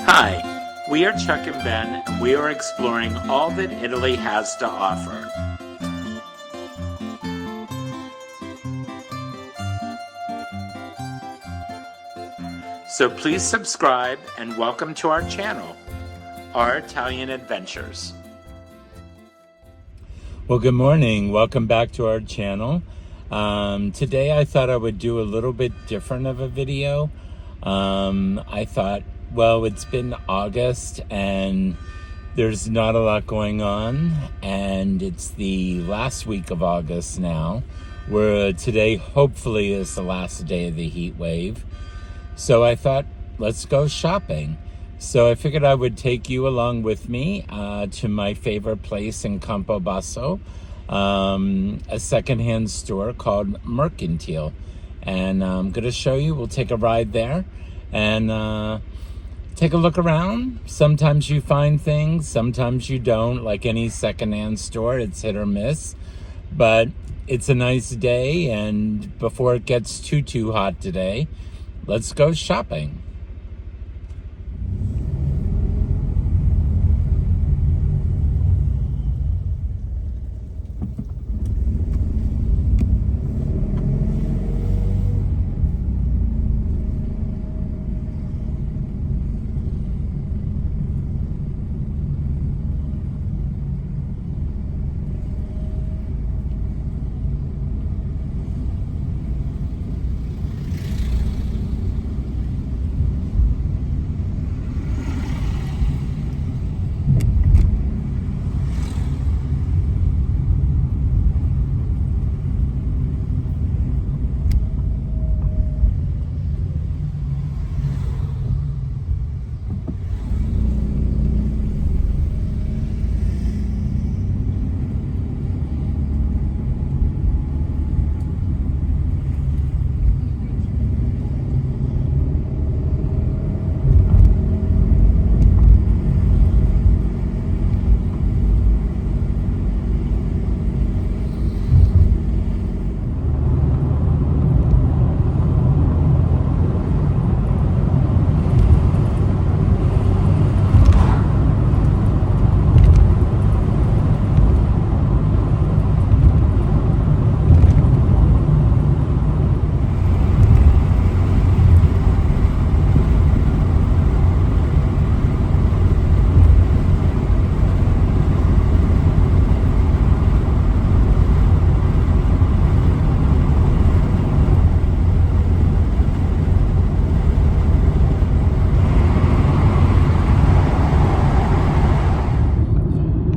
Hi, we are Chuck and Ben, and we are exploring all that Italy has to offer. So please subscribe and welcome to our channel, Our Italian Adventures. Well, good morning. Welcome back to our channel. Today I thought I would do a little bit different of a video. I thought, well, it's been August and there's not a lot going on, and it's the last week of August now, where today hopefully is the last day of the heat wave. So I thought, let's go shopping. So I figured I would take you along with me to my favorite place in Campobasso, a secondhand store called Mercantile. And I'm going to show you, we'll take a ride there and take a look around. Sometimes you find things, sometimes you don't. Like any secondhand store, it's hit or miss. But it's a nice day, and before it gets too hot today, let's go shopping.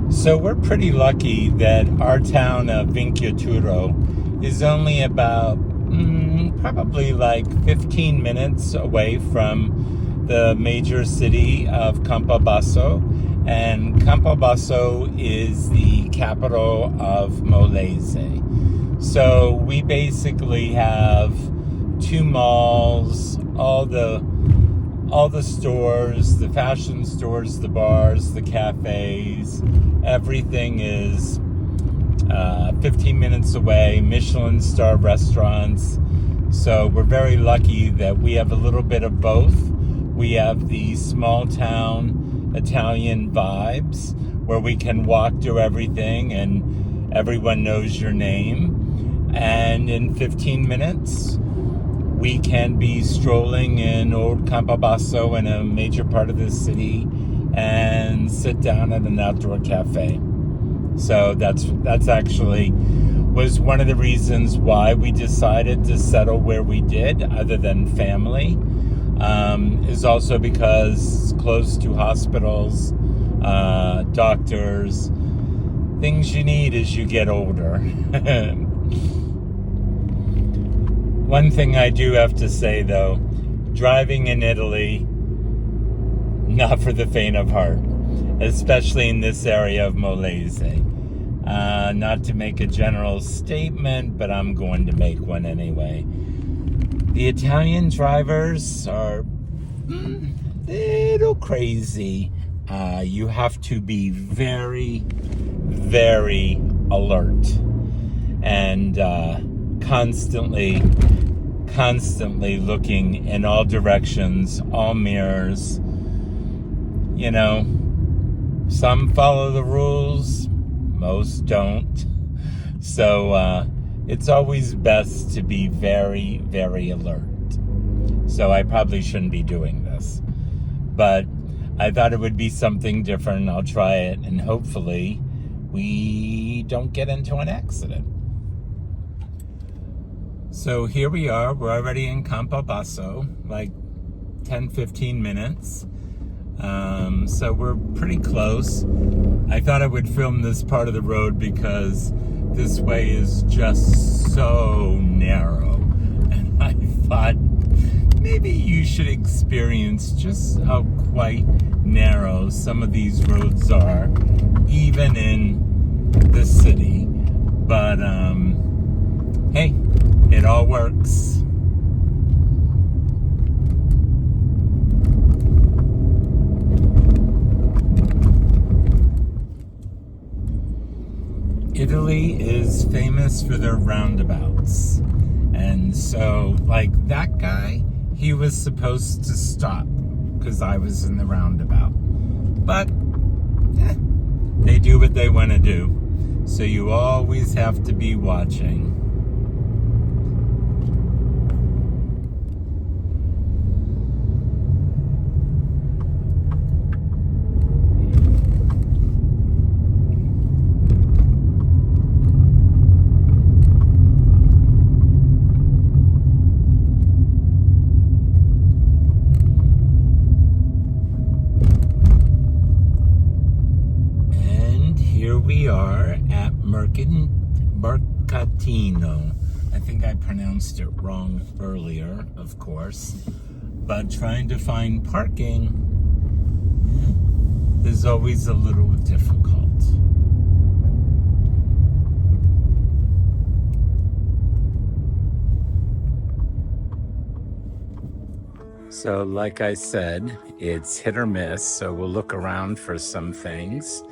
So we're pretty lucky that our town of Vincchiaturo is only about probably like 15 minutes away from the major city of Campobasso. And Campobasso is the capital of Molise. So we basically have two malls, all the stores, the fashion stores, the bars, the cafes. Everything is 15 minutes away, Michelin star restaurants. So we're very lucky that we have a little bit of both. We have the small town Italian vibes where we can walk through everything and everyone knows your name. And in 15 minutes, we can be strolling in old Campobasso in a major part of the city and sit down at an outdoor cafe. So that's actually was one of the reasons why we decided to settle where we did, other than family, is also because it's close to hospitals, doctors, things you need as you get older. One thing I do have to say, though, driving in Italy, not for the faint of heart, especially in this area of Molise. Not to make a general statement, but I'm going to make one anyway. The Italian drivers are a little crazy. You have to be very, very alert and constantly looking in all directions, all mirrors. you know, some follow the rules, most don't. So it's always best to be very, very alert. So I probably shouldn't be doing this. But I thought it would be something different. I'll try it, and hopefully we don't get into an accident. So here we are. We're already in Campobasso, like 10-15 minutes. So we're pretty close. I thought I would film this part of the road because this way is just so narrow. And I thought maybe you should experience just how quite narrow some of these roads are, even in the city. But hey, it all works. Italy is famous for their roundabouts. And so, like that guy, he was supposed to stop because I was in the roundabout. But they do what they want to do. So you always have to be watching. We are at Mercatino. I think I pronounced it wrong earlier, of course, but trying to find parking is always a little difficult. So like I said, it's hit or miss, so we'll look around for some things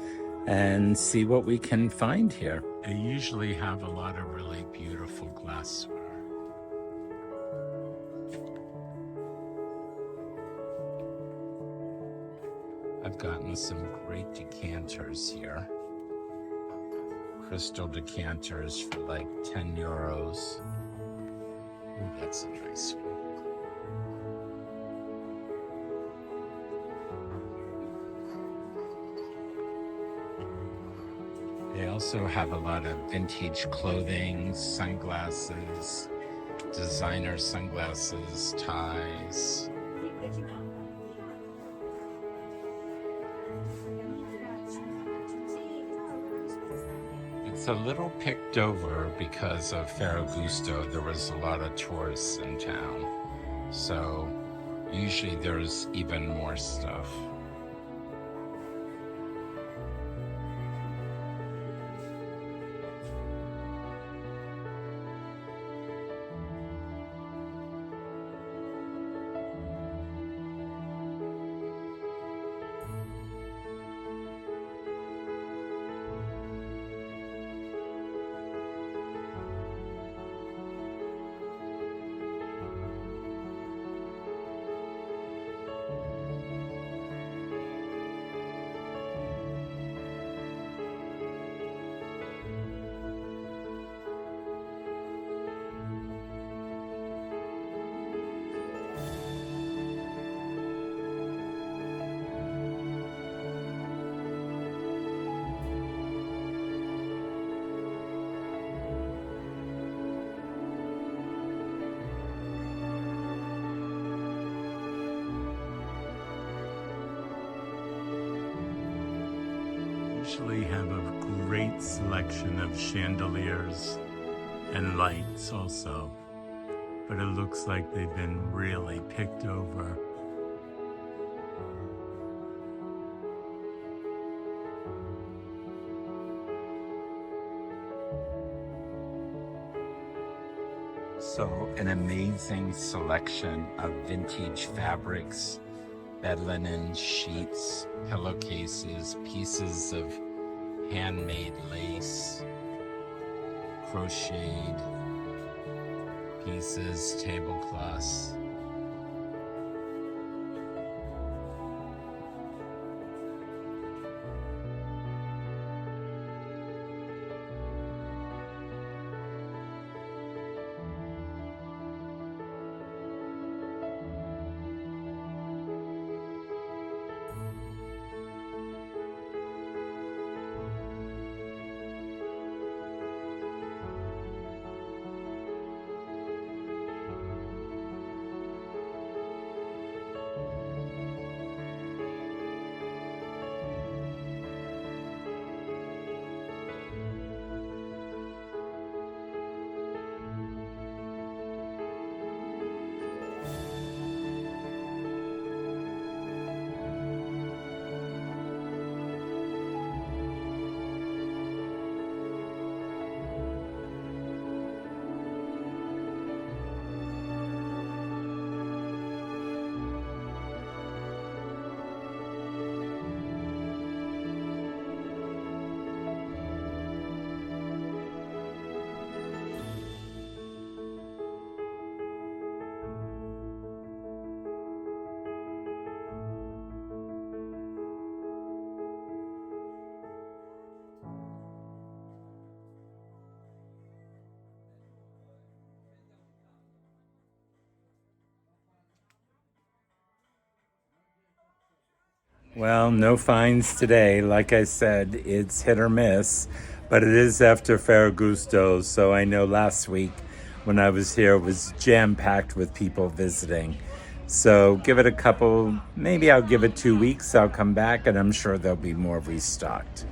and see what we can find here. They usually have a lot of really beautiful glassware. I've gotten some great decanters here. Crystal decanters for like 10 euros. Ooh, that's a nice one. They also have a lot of vintage clothing, sunglasses, designer sunglasses, ties. It's a little picked over because of Ferragosto. There was a lot of tourists in town. So usually there's even more stuff. Usually have a great selection of chandeliers and lights also, but it looks like they've been really picked over. So an amazing selection of vintage fabrics, bed linen, sheets, pillowcases, pieces of handmade lace, crocheted pieces, tablecloths. Well, no finds today. Like I said, it's hit or miss, but it is after Ferragosto, so I know last week when I was here it was jam-packed with people visiting. So give it a couple, maybe I'll give it 2 weeks, I'll come back and I'm sure there'll be more restocked.